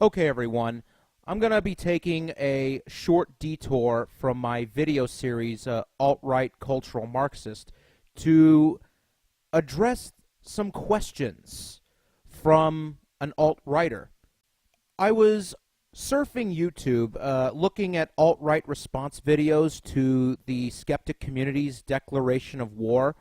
Okay, everyone, I'm going to be taking a short detour from my video series, Alt-Right Cultural Marxist, to address some questions from an alt-writer. I was surfing YouTube, looking at alt-right response videos to the Skeptic Community's declaration of war,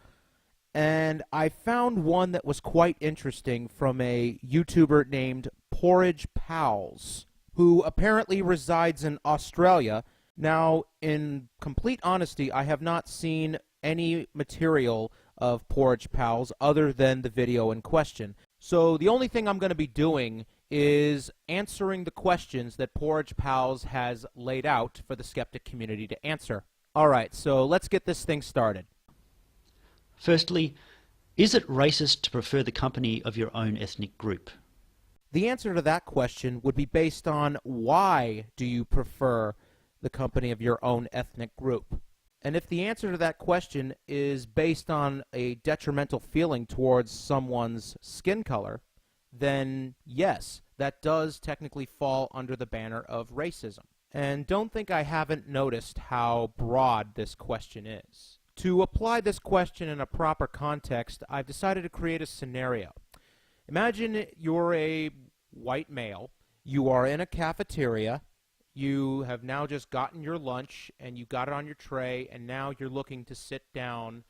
and I found one that was quite interesting from a YouTuber named Porridge Pals, who apparently resides in Australia. Now, in complete honesty, I have not seen any material of Porridge Pals other than the video in question. So the only thing I'm going to be doing is answering the questions that Porridge Pals has laid out for the skeptic community to answer. Alright, so let's get this thing started. Firstly, is it racist to prefer the company of your own ethnic group? The answer to that question would be based on why do you prefer the company of your own ethnic group. And if the answer to that question is based on a detrimental feeling towards someone's skin color, then yes, that does technically fall under the banner of racism. And don't think I haven't noticed how broad this question is. To apply this question in a proper context, I've decided to create a scenario. Imagine you're a white male, you are in a cafeteria, you have now just gotten your lunch and you got it on your tray, and now you're looking to sit down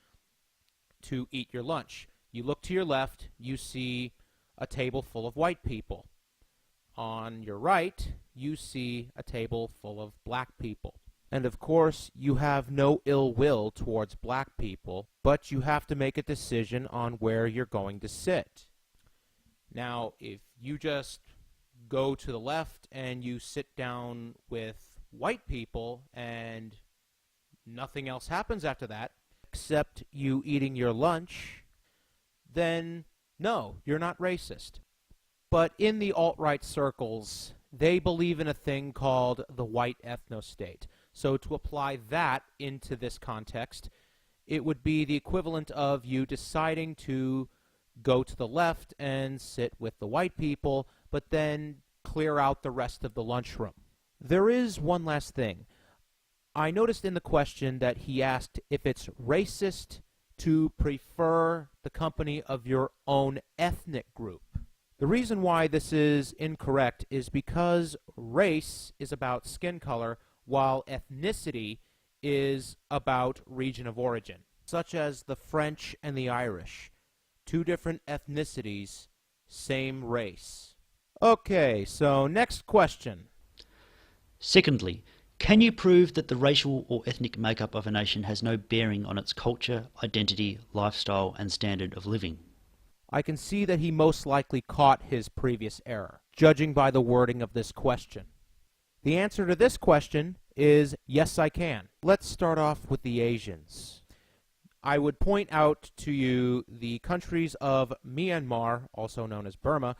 to eat your lunch. You look to your left, you see a table full of white people. On your right, you see a table full of black people. And of course, you have no ill will towards black people, but you have to make a decision on where you're going to sit. Now, if you just go to the left and you sit down with white people and nothing else happens after that, except you eating your lunch, then no, you're not racist. But in the alt-right circles, they believe in a thing called the white ethnostate. So to apply that into this context, it would be the equivalent of you deciding to go to the left and sit with the white people, but then clear out the rest of the lunchroom. There is one last thing. I noticed in the question that he asked if it's racist to prefer the company of your own ethnic group. The reason why this is incorrect is because race is about skin color, while ethnicity is about region of origin, such as the French and the Irish. Two different ethnicities, same race. Okay, so next question. Secondly, can you prove that the racial or ethnic makeup of a nation has no bearing on its culture, identity, lifestyle, and standard of living? I can see that he most likely caught his previous error, judging by the wording of this question. The answer to this question is yes, I can. Let's start off with the Asians. I would point out to you the countries of Myanmar, also known as Burma.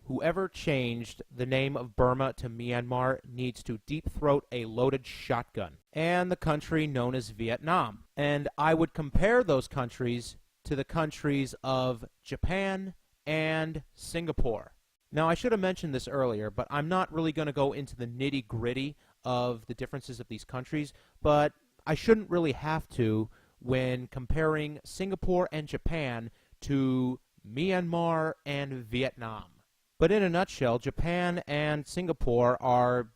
Whoever changed the name of Burma to Myanmar needs to deep-throat a loaded shotgun. And the country known as Vietnam. And I would compare those countries to the countries of Japan and Singapore. Now, I should have mentioned this earlier, but I'm not really going to go into the nitty-gritty of the differences of these countries, but I shouldn't really have to when comparing Singapore and Japan to Myanmar and Vietnam. But in a nutshell, Japan and Singapore are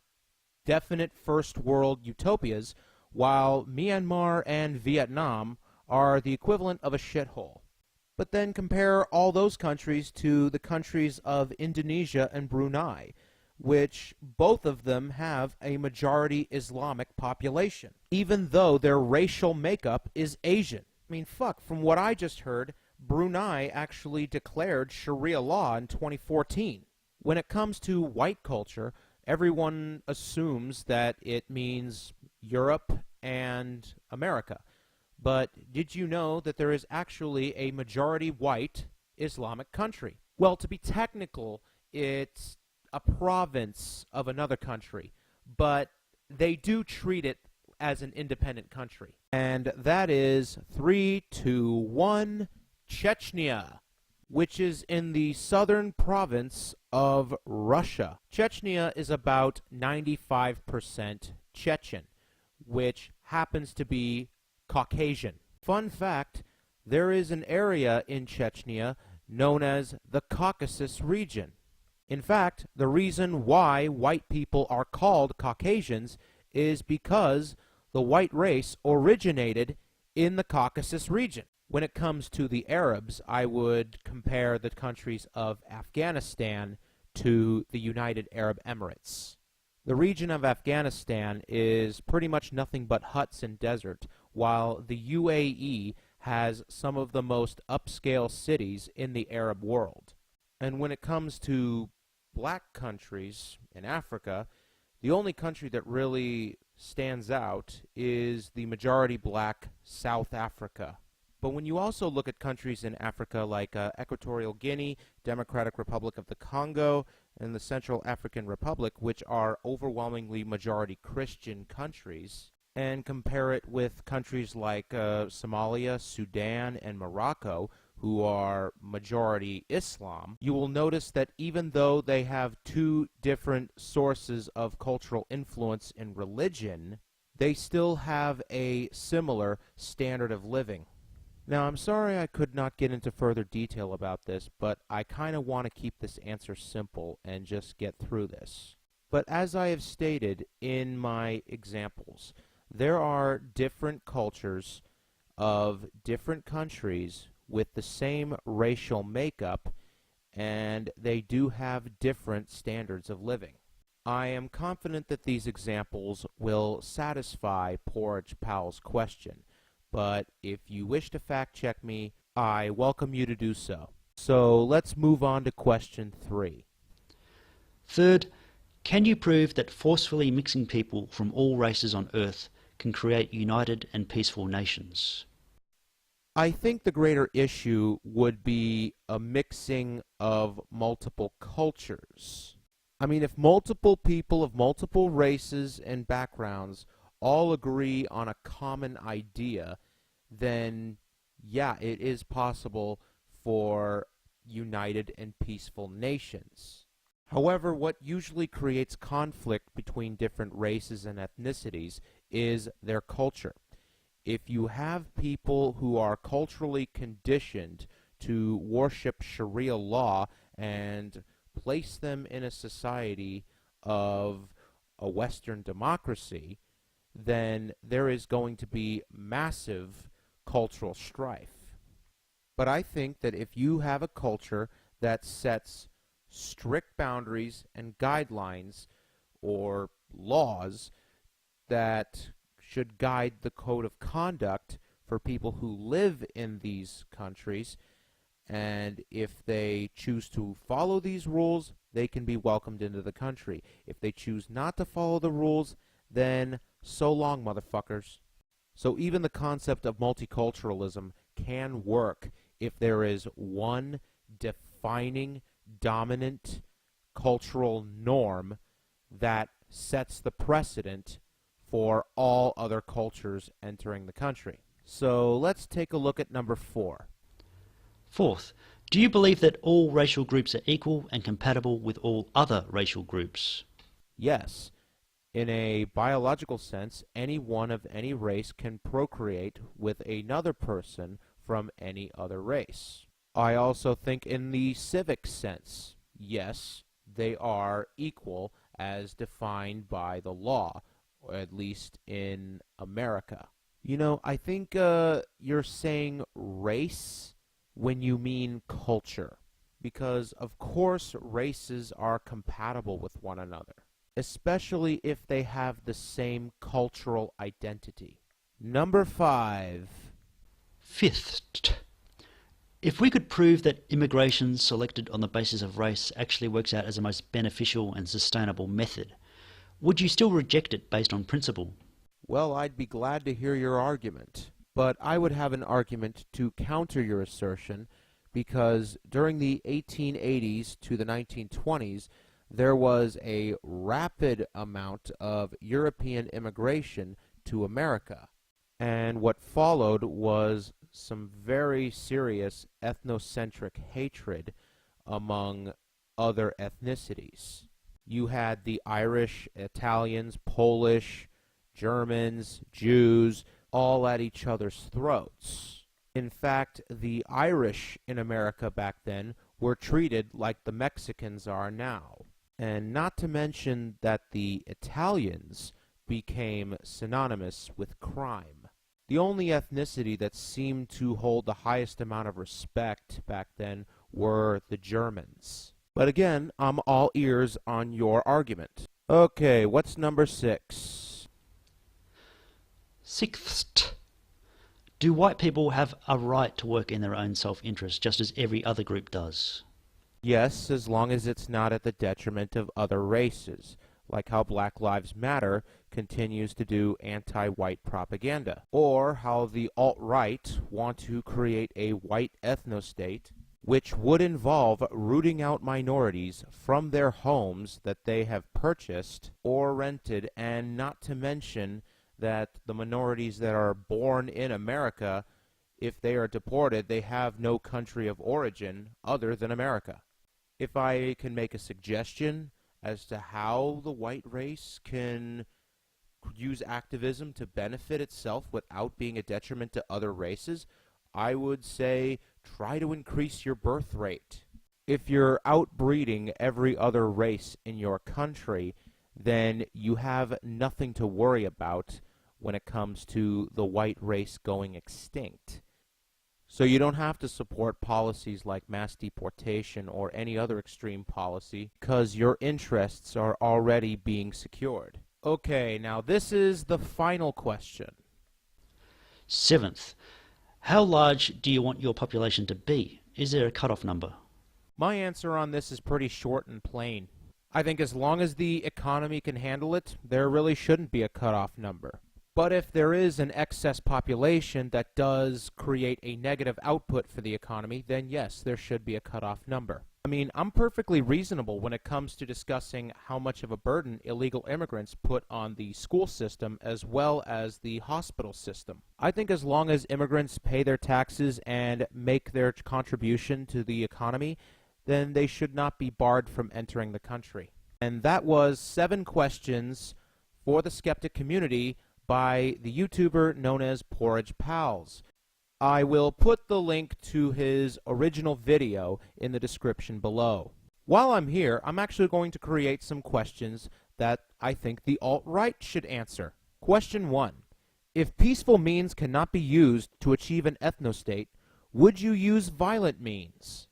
definite first world utopias, while Myanmar and Vietnam are the equivalent of a shithole. But then compare all those countries to the countries of Indonesia and Brunei, which both of them have a majority Islamic population, even though their racial makeup is Asian. I mean, fuck, from what I just heard, Brunei actually declared Sharia law in 2014. When it comes to white culture, everyone assumes that it means Europe and America. But did you know that there is actually a majority white Islamic country? Well, to be technical, it's a province of another country, but they do treat it as an independent country. And that is 3, 2, 1, Chechnya, which is in the southern province of Russia. Chechnya is about 95% Chechen, which happens to be Caucasian. Fun fact, there is an area in Chechnya known as the Caucasus region. In fact, the reason why white people are called Caucasians is because the white race originated in the Caucasus region. When it comes to the Arabs, I would compare the countries of Afghanistan to the United Arab Emirates. The region of Afghanistan is pretty much nothing but huts and desert, while the UAE has some of the most upscale cities in the Arab world. And when it comes to black countries in Africa, the only country that really stands out is the majority black South Africa. But when you also look at countries in Africa like Equatorial Guinea, Democratic Republic of the Congo, and the Central African Republic, which are overwhelmingly majority Christian countries, and compare it with countries like Somalia, Sudan, and Morocco, who are majority Islam, you will notice that even though they have two different sources of cultural influence in religion, they still have a similar standard of living. Now, I'm sorry I could not get into further detail about this, but I kind of want to keep this answer simple and just get through this. But as I have stated in my examples, there are different cultures of different countries with the same racial makeup, and they do have different standards of living. I am confident that these examples will satisfy Porridge Pals' question, but if you wish to fact-check me, I welcome you to do so. So let's move on to question 3. Third, can you prove that forcefully mixing people from all races on Earth can create united and peaceful nations? I think the greater issue would be a mixing of multiple cultures. I mean, if multiple people of multiple races and backgrounds all agree on a common idea, then yeah, it is possible for united and peaceful nations. However, what usually creates conflict between different races and ethnicities is their culture. If you have people who are culturally conditioned to worship Sharia law and place them in a society of a Western democracy, then there is going to be massive cultural strife. But I think that if you have a culture that sets strict boundaries and guidelines or laws that should guide the code of conduct for people who live in these countries, and if they choose to follow these rules, they can be welcomed into the country. If they choose not to follow the rules, then so long, motherfuckers. So even the concept of multiculturalism can work if there is one defining, dominant cultural norm that sets the precedent for all other cultures entering the country. So let's take a look at number 4. Fourth, do you believe that all racial groups are equal and compatible with all other racial groups? Yes. In a biological sense, anyone of any race can procreate with another person from any other race. I also think in the civic sense, yes, they are equal as defined by the law, or at least in America. You know, I think you're saying race when you mean culture, because of course races are compatible with one another, especially if they have the same cultural identity. Number 5. Fifth, if we could prove that immigration selected on the basis of race actually works out as the most beneficial and sustainable method, would you still reject it based on principle? Well, I'd be glad to hear your argument, but I would have an argument to counter your assertion, because during the 1880s to the 1920s, there was a rapid amount of European immigration to America, and what followed was some very serious ethnocentric hatred among other ethnicities. You had the Irish, Italians, Polish, Germans, Jews, all at each other's throats. In fact, the Irish in America back then were treated like the Mexicans are now. And not to mention that the Italians became synonymous with crime. The only ethnicity that seemed to hold the highest amount of respect back then were the Germans. But again, I'm all ears on your argument. Okay, what's number 6? Sixth, do white people have a right to work in their own self-interest, just as every other group does? Yes, as long as it's not at the detriment of other races, like how Black Lives Matter continues to do anti-white propaganda, or how the alt-right want to create a white ethnostate, which would involve rooting out minorities from their homes that they have purchased or rented, and not to mention that the minorities that are born in America, if they are deported, they have no country of origin other than America. If I can make a suggestion as to how the white race can use activism to benefit itself without being a detriment to other races, I would say try to increase your birth rate. If you're outbreeding every other race in your country, then you have nothing to worry about when it comes to the white race going extinct. So you don't have to support policies like mass deportation or any other extreme policy because your interests are already being secured. Okay, now this is the final question. Seventh, how large do you want your population to be? Is there a cutoff number? My answer on this is pretty short and plain. I think as long as the economy can handle it, there really shouldn't be a cutoff number. But if there is an excess population that does create a negative output for the economy, then yes, there should be a cutoff number. I mean, I'm perfectly reasonable when it comes to discussing how much of a burden illegal immigrants put on the school system as well as the hospital system. I think as long as immigrants pay their taxes and make their contribution to the economy, then they should not be barred from entering the country. And that was 7 questions for the Skeptic Community by the YouTuber known as Porridge Pals. I will put the link to his original video in the description below. While I'm here, I'm actually going to create some questions that I think the alt-right should answer. Question 1. If peaceful means cannot be used to achieve an ethnostate, would you use violent means?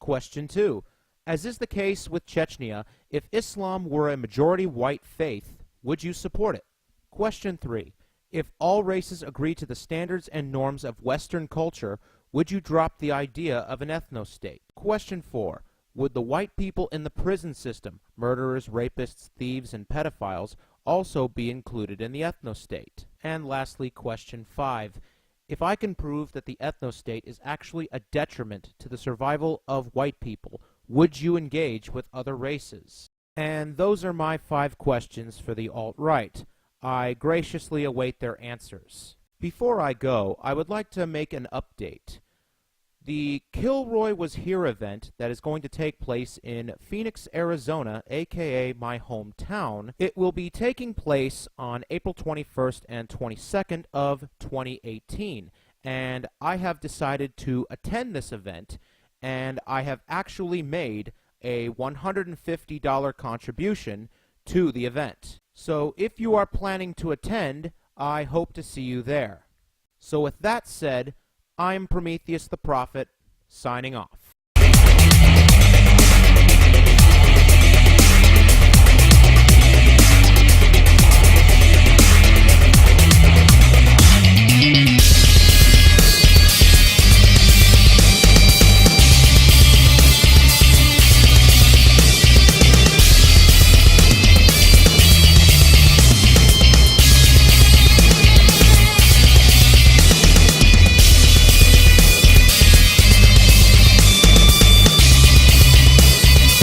Question 2. As is the case with Chechnya, if Islam were a majority white faith, would you support it? Question 3. If all races agree to the standards and norms of Western culture, would you drop the idea of an ethnostate? Question 4. Would the white people in the prison system, murderers, rapists, thieves, and pedophiles, also be included in the ethnostate? And lastly, question 5. If I can prove that the ethnostate is actually a detriment to the survival of white people, would you engage with other races? And those are my 5 questions for the alt-right. I graciously await their answers. Before I go, I would like to make an update. The Kilroy Was Here event that is going to take place in Phoenix, Arizona, aka my hometown, it will be taking place on April 21st and 22nd of 2018. And I have decided to attend this event, and I have actually made a $150 contribution to the event. So if you are planning to attend, I hope to see you there. So with that said, I'm Prometheus the Prophet, signing off.